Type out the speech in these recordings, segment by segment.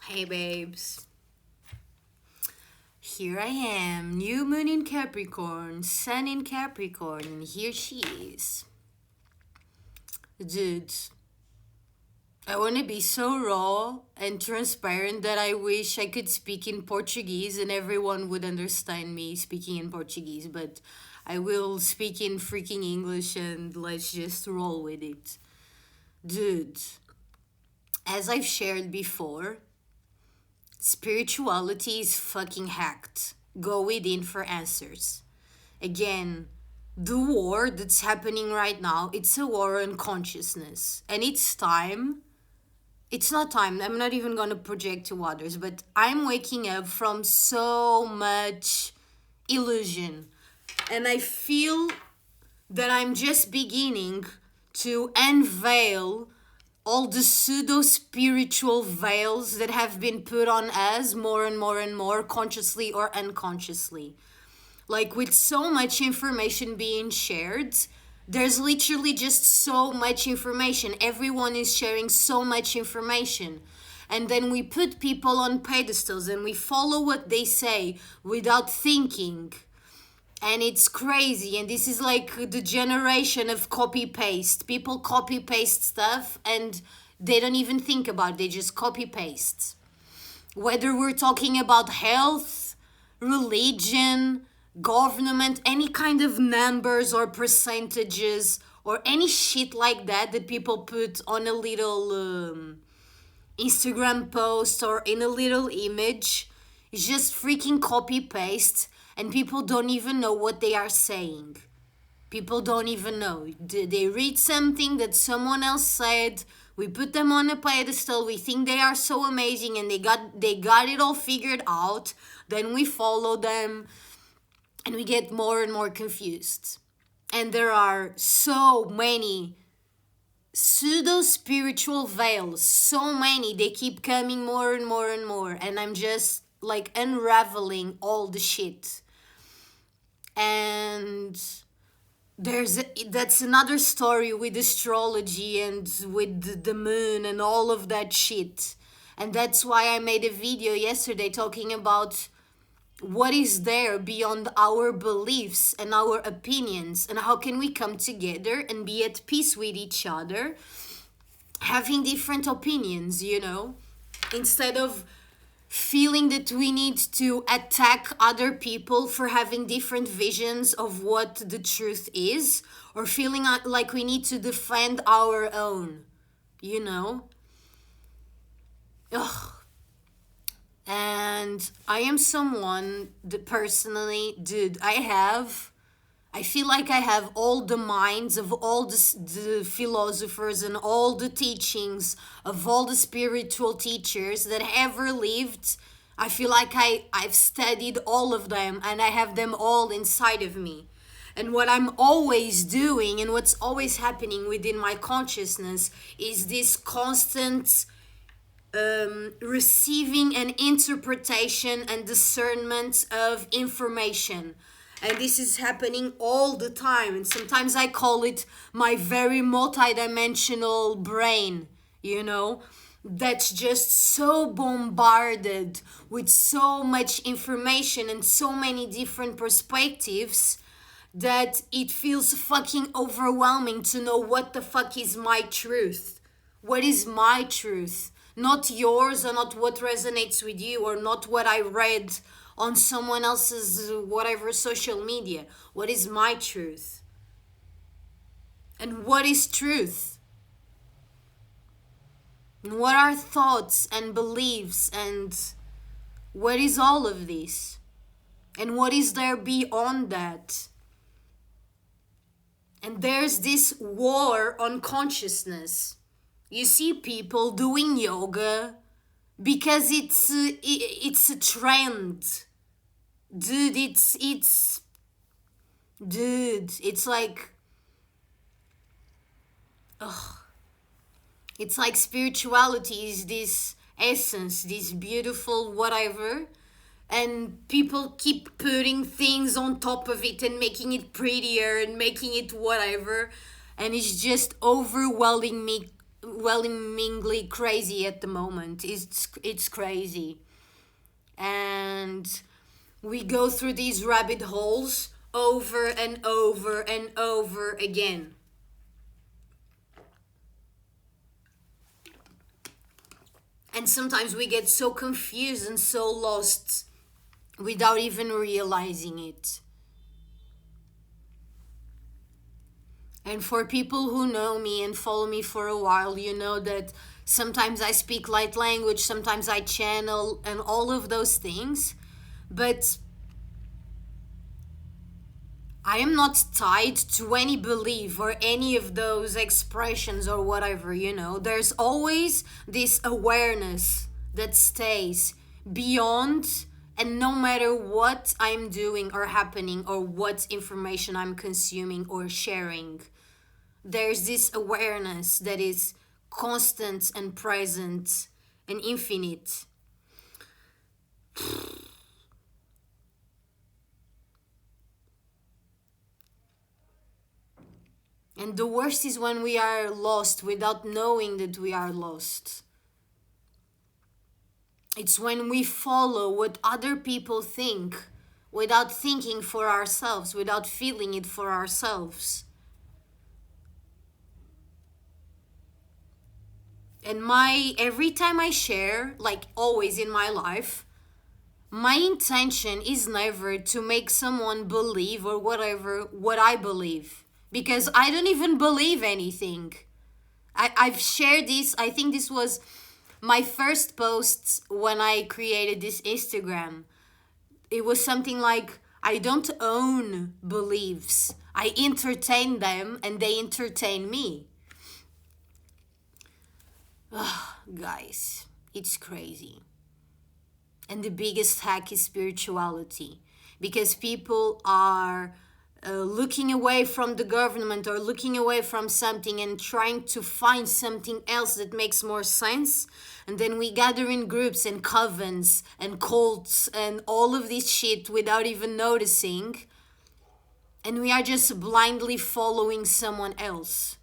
Hey babes, here I am, new moon in Capricorn, sun in Capricorn, and here she is. Dude, I want to be so raw and transparent that I wish I could speak in Portuguese and everyone would understand me speaking in Portuguese, but I will speak in freaking English and let's just roll with it. Dude, as I've shared before, spirituality is fucking hacked. Go within for answers. Again, the war that's happening right now, it's a war on consciousness. And it's time. It's not time. I'm not even going to project to others, but I'm waking up from so much illusion. And I feel that I'm just beginning to unveil all the pseudo spiritual veils that have been put on us more and more and more, consciously or unconsciously. Like, with so much information being shared, there's literally just so much information. Everyone is sharing so much information. And then we put people on pedestals and we follow what they say without thinking. And it's crazy. And this is like the generation of copy paste. People copy paste stuff and they don't even think about it, they just copy paste. Whether we're talking about health, religion, government, any kind of numbers or percentages or any shit like that people put on a little Instagram post or in a little image, it's just freaking copy paste and people don't even know what they are saying. People don't even know. They read something that someone else said. We put them on a pedestal. We think they are so amazing and they got it all figured out. Then we follow them and we get more and more confused. And there are so many pseudo spiritual veils, so many. They keep coming more and more and more. And I'm just like unraveling all the shit. And that's another story with astrology and with the moon and all of that shit. And that's why I made a video yesterday talking about what is there beyond our beliefs and our opinions and how can we come together and be at peace with each other having different opinions, instead of feeling that we need to attack other people for having different visions of what the truth is, or feeling like we need to defend our own, you know? Ugh. And I am someone that personally, dude, I feel like I have all the minds of all the philosophers and all the teachings of all the spiritual teachers that ever lived. I feel like I've studied all of them and I have them all inside of me. And what I'm always doing and what's always happening within my consciousness is this constant receiving an interpretation and discernment of information. And this is happening all the time. And sometimes I call it my very multidimensional brain, that's just so bombarded with so much information and so many different perspectives that it feels fucking overwhelming to know what the fuck is my truth. What is my truth? Not yours, or not what resonates with you, or not what I read on someone else's whatever social media. What is my truth? And what is truth? And what are thoughts and beliefs, and what is all of this? And what is there beyond that? And there's this war on consciousness. You see people doing yoga because it's a trend. Dude, it's like, ugh. It's like spirituality is this essence, this beautiful whatever, and people keep putting things on top of it and making it prettier and making it whatever, and it's just overwhelming me overwhelmingly crazy at the moment. It's crazy. And we go through these rabbit holes over and over and over again. And sometimes we get so confused and so lost without even realizing it. And for people who know me and follow me for a while, you know that sometimes I speak light language, sometimes I channel, and all of those things. But I am not tied to any belief or any of those expressions or whatever, you know. There's always this awareness that stays beyond, and no matter what I'm doing or happening or what information I'm consuming or sharing, there's this awareness that is constant and present and infinite. And the worst is when we are lost without knowing that we are lost. It's when we follow what other people think without thinking for ourselves, without feeling it for ourselves. And every time I share, like always in my life, my intention is never to make someone believe or whatever what I believe, because I don't even believe anything. I've shared this. I think this was my first posts when I created this Instagram. It was something like, I don't own beliefs. I entertain them and they entertain me. Guys, it's crazy. And the biggest hack is spirituality, because people are looking away from the government or looking away from something and trying to find something else that makes more sense. And then we gather in groups and covens and cults and all of this shit without even noticing. And we are just blindly following someone else.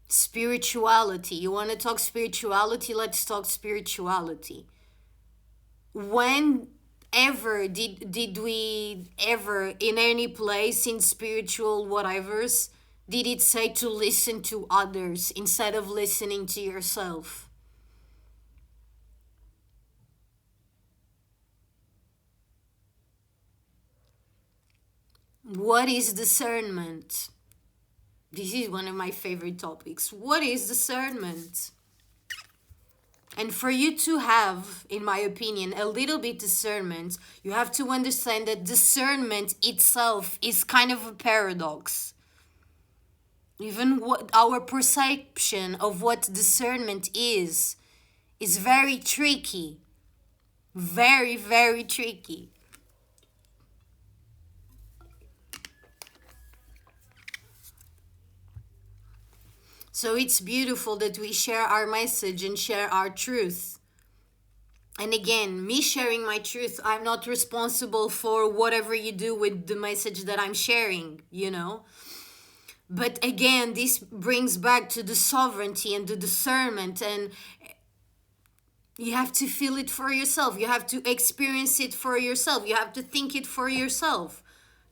Spirituality. You want to talk spirituality? Let's talk spirituality. When ever did we ever in any place in spiritual whatevers did it say to listen to others instead of listening to yourself? What is discernment? This is one of my favorite topics. What is discernment? And for you to have, in my opinion, a little bit discernment, you have to understand that discernment itself is kind of a paradox. Even what our perception of what discernment is very tricky. Very, very tricky. So it's beautiful that we share our message and share our truth. And again, me sharing my truth, I'm not responsible for whatever you do with the message that I'm sharing, you know? But again, this brings back to the sovereignty and the discernment, and you have to feel it for yourself. You have to experience it for yourself. You have to think it for yourself.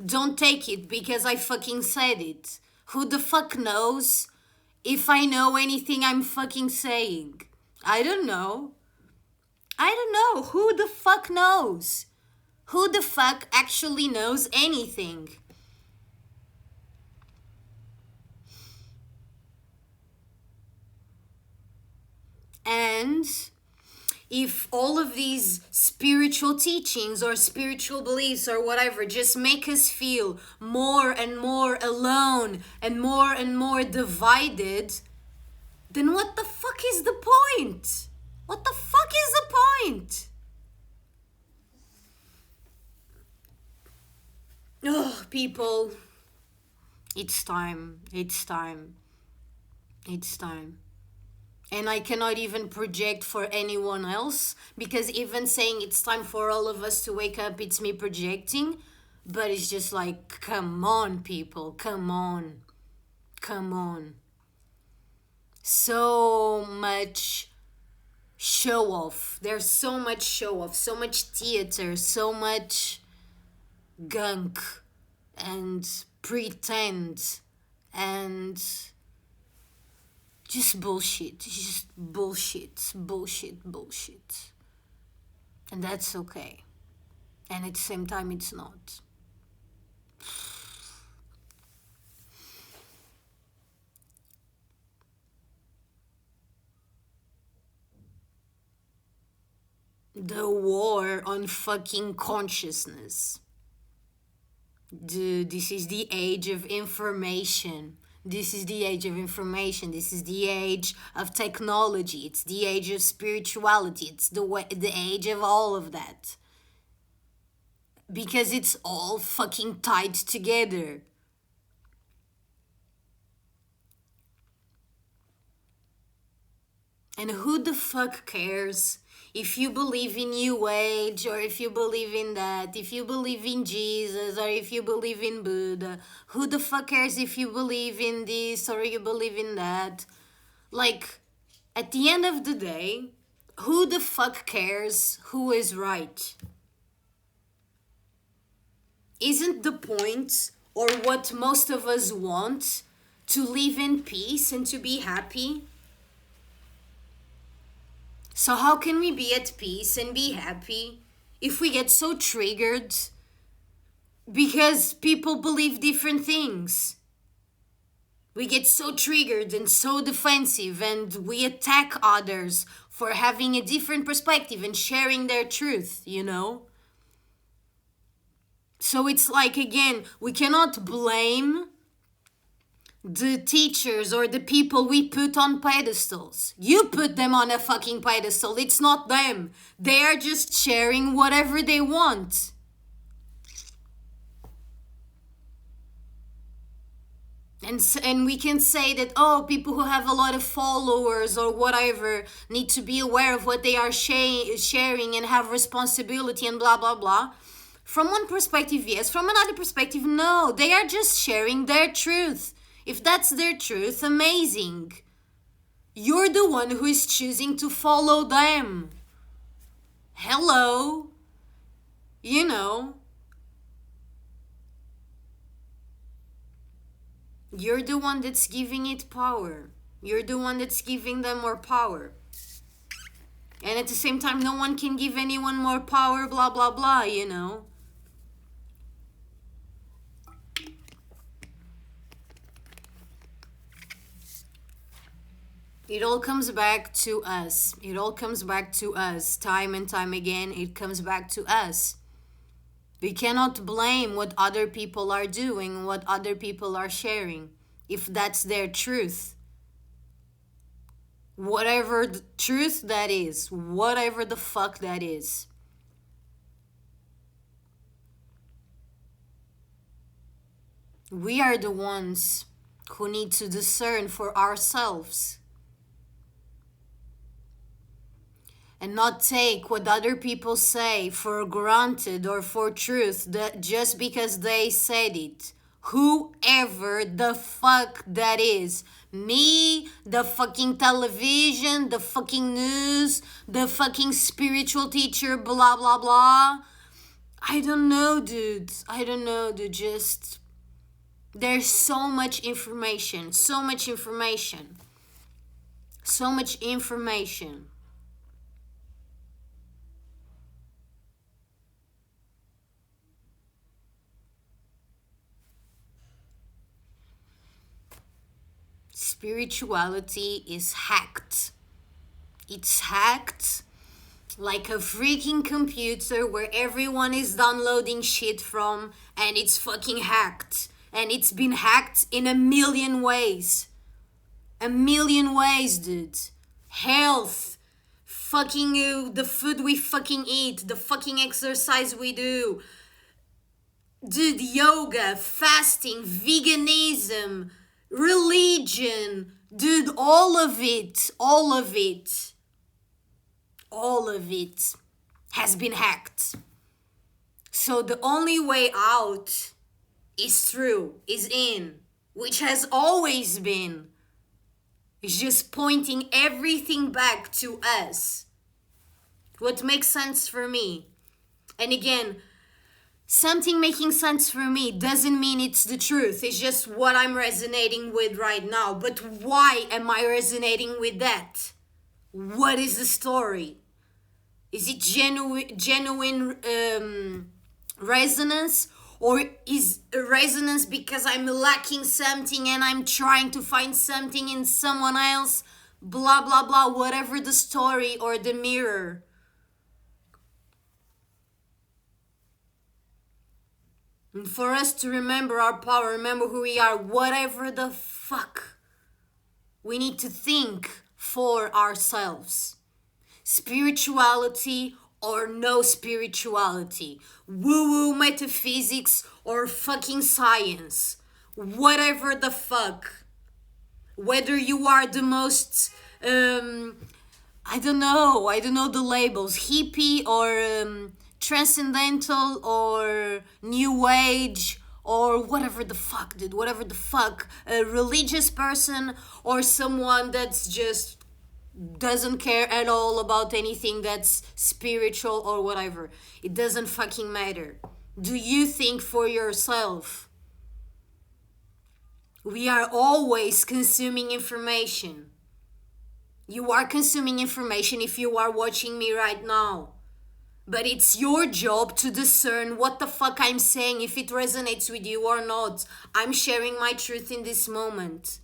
Don't take it because I fucking said it. Who the fuck knows if I know anything I'm fucking saying? I don't know. I don't know. Who the fuck knows? Who the fuck actually knows anything? And if all of these spiritual teachings or spiritual beliefs or whatever just make us feel more and more alone and more divided, then what the fuck is the point? What the fuck is the point? Oh, people, it's time. It's time. It's time. And I cannot even project for anyone else, because even saying it's time for all of us to wake up, it's me projecting. But it's just like, come on, people, come on, come on. So much show off. There's so much show off, so much theater, so much gunk and pretend and just bullshit. Just bullshit, bullshit, bullshit. And that's okay. And at the same time, it's not. The war on fucking consciousness. Dude, this is the age of information. This is the age of information. This is the age of technology. It's the age of spirituality. It's the age of all of that. Because it's all fucking tied together. And who the fuck cares if you believe in New Age or if you believe in that, if you believe in Jesus or if you believe in Buddha? Who the fuck cares if you believe in this or you believe in that? Like, at the end of the day, who the fuck cares who is right? Isn't the point, or what most of us want, to live in peace and to be happy? So how can we be at peace and be happy if we get so triggered because people believe different things? We get so triggered and so defensive and we attack others for having a different perspective and sharing their truth, you know? So it's like, again, we cannot blame the teachers or the people we put on pedestals. You put them on a fucking pedestal. It's not them. They are just sharing whatever they want. And we can say that, oh, people who have a lot of followers or whatever need to be aware of what they are sharing and have responsibility and blah, blah, blah. From one perspective, yes. From another perspective, no. They are just sharing their truth. If that's their truth, amazing. You're the one who is choosing to follow them. Hello. You know. You're the one that's giving it power. You're the one that's giving them more power. And at the same time, no one can give anyone more power, blah, blah, blah, you know. It all comes back to us. It all comes back to us. Time and time again, it comes back to us. We cannot blame what other people are doing, what other people are sharing, if that's their truth. Whatever the truth that is, whatever the fuck that is. We are the ones who need to discern for ourselves. And not take what other people say for granted or for truth that just because they said it. Whoever the fuck that is. Me, the fucking television, the fucking news, the fucking spiritual teacher, blah, blah, blah. I don't know, dude. I don't know, dude. Just, there's so much information. So much information. So much information. Spirituality is hacked. It's hacked like a freaking computer where everyone is downloading shit from, and it's fucking hacked. And it's been hacked in a million ways. A million ways, dude. Health. Fucking the food we fucking eat. The fucking exercise we do. Dude, yoga, fasting, veganism, religion, dude, all of it has been hacked. So the only way out is through, is in, which has always been. It's just pointing everything back to us. What makes sense for me. And again, something making sense for me doesn't mean it's the truth. It's just what I'm resonating with right now. But why am I resonating with that? What is the story? Is it genuine resonance? Or is a resonance because I'm lacking something and I'm trying to find something in someone else? Blah, blah, blah, whatever the story or the mirror. And for us to remember our power, remember who we are, whatever the fuck we need to think for ourselves. Spirituality or no spirituality. Woo-woo metaphysics or fucking science. Whatever the fuck. Whether you are the most, I don't know the labels, hippie or transcendental or new age or whatever the fuck, dude, whatever the fuck, a religious person or someone that's just doesn't care at all about anything that's spiritual or whatever. It doesn't fucking matter. Do you think for yourself? We are always consuming information. You are consuming information if you are watching me right now. But it's your job to discern what the fuck I'm saying, if it resonates with you or not. I'm sharing my truth in this moment.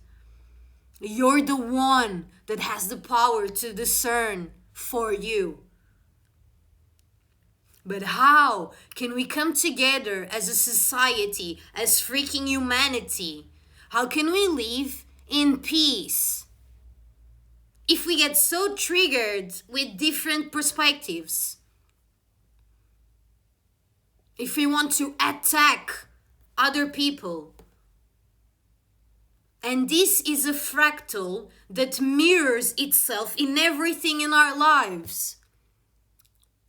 You're the one that has the power to discern for you. But how can we come together as a society, as freaking humanity? How can we live in peace if we get so triggered with different perspectives? If we want to attack other people? And this is a fractal that mirrors itself in everything in our lives.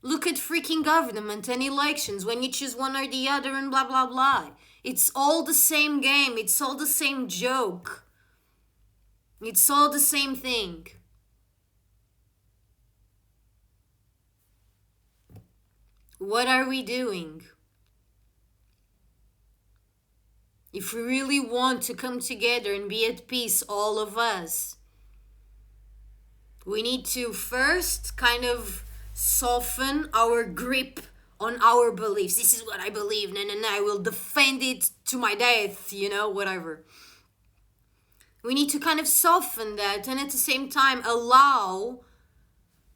Look at freaking government and elections when you choose one or the other and blah blah blah. It's all the same game. It's all the same joke. It's all the same thing. What are we doing? If we really want to come together and be at peace, all of us, we need to first kind of soften our grip on our beliefs. This is what I believe, and I will defend it to my death, whatever. We need to kind of soften that and at the same time allow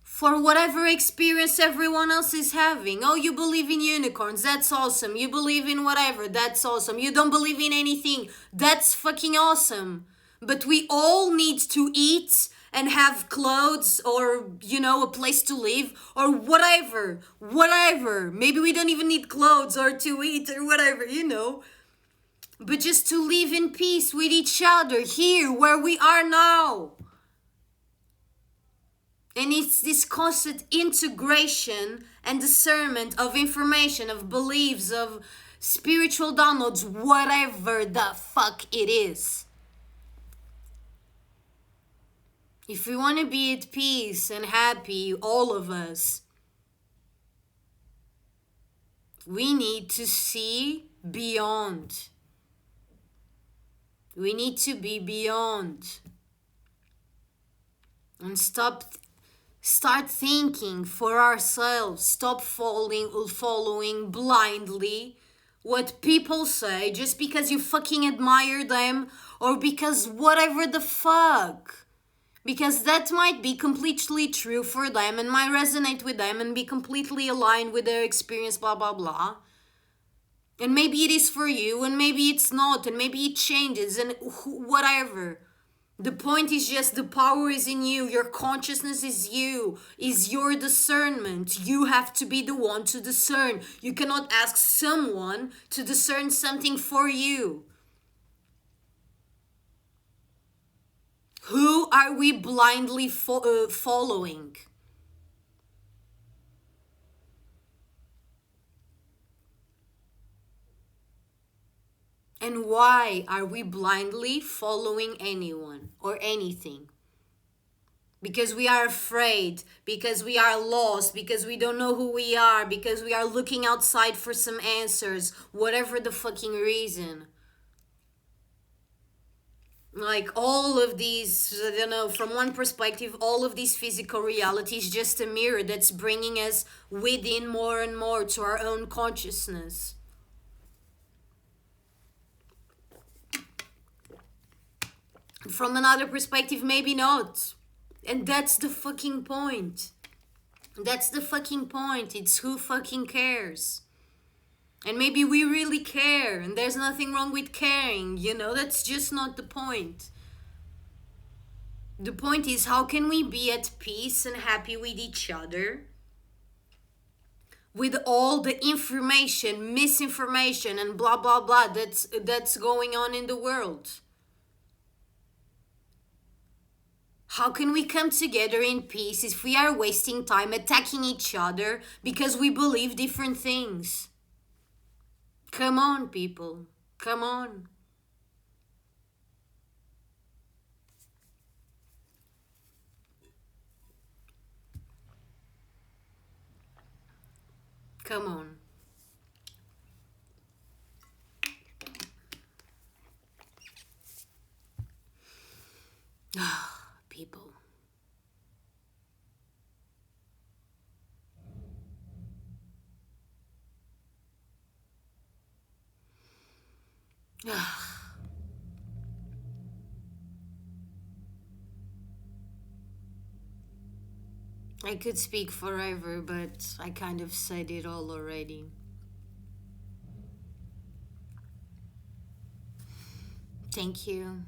for whatever experience everyone else is having. Oh, you believe in unicorns, that's awesome. You believe in whatever, that's awesome. You don't believe in anything, that's fucking awesome. But we all need to eat and have clothes or, a place to live or whatever. Maybe we don't even need clothes or to eat or whatever, But just to live in peace with each other here where we are now. And it's this constant integration and discernment of information, of beliefs, of spiritual downloads, whatever the fuck it is. If we want to be at peace and happy, all of us, we need to see beyond. We need to be beyond. And start thinking for ourselves. Stop following blindly what people say just because you fucking admire them or because whatever the fuck. Because that might be completely true for them and might resonate with them and be completely aligned with their experience, blah, blah, blah. And maybe it is for you and maybe it's not and maybe it changes and whatever. The point is just the power is in you. Your consciousness is you, is your discernment. You have to be the one to discern. You cannot ask someone to discern something for you. Who are we blindly following? And why are we blindly following anyone or anything? Because we are afraid, because we are lost, because we don't know who we are, because we are looking outside for some answers, whatever the fucking reason. Like all of these, I don't know, from one perspective, all of these physical realities just a mirror that's bringing us within more and more to our own consciousness. From another perspective, maybe not. And that's the fucking point. That's the fucking point. It's who fucking cares. And maybe we really care, and there's nothing wrong with caring, that's just not the point. The point is, how can we be at peace and happy with each other with all the information, misinformation, and blah blah blah that's going on in the world? How can we come together in peace if we are wasting time attacking each other because we believe different things? Come on, people. Come on. Come on. People. I could speak forever, but I kind of said it all already. Thank you.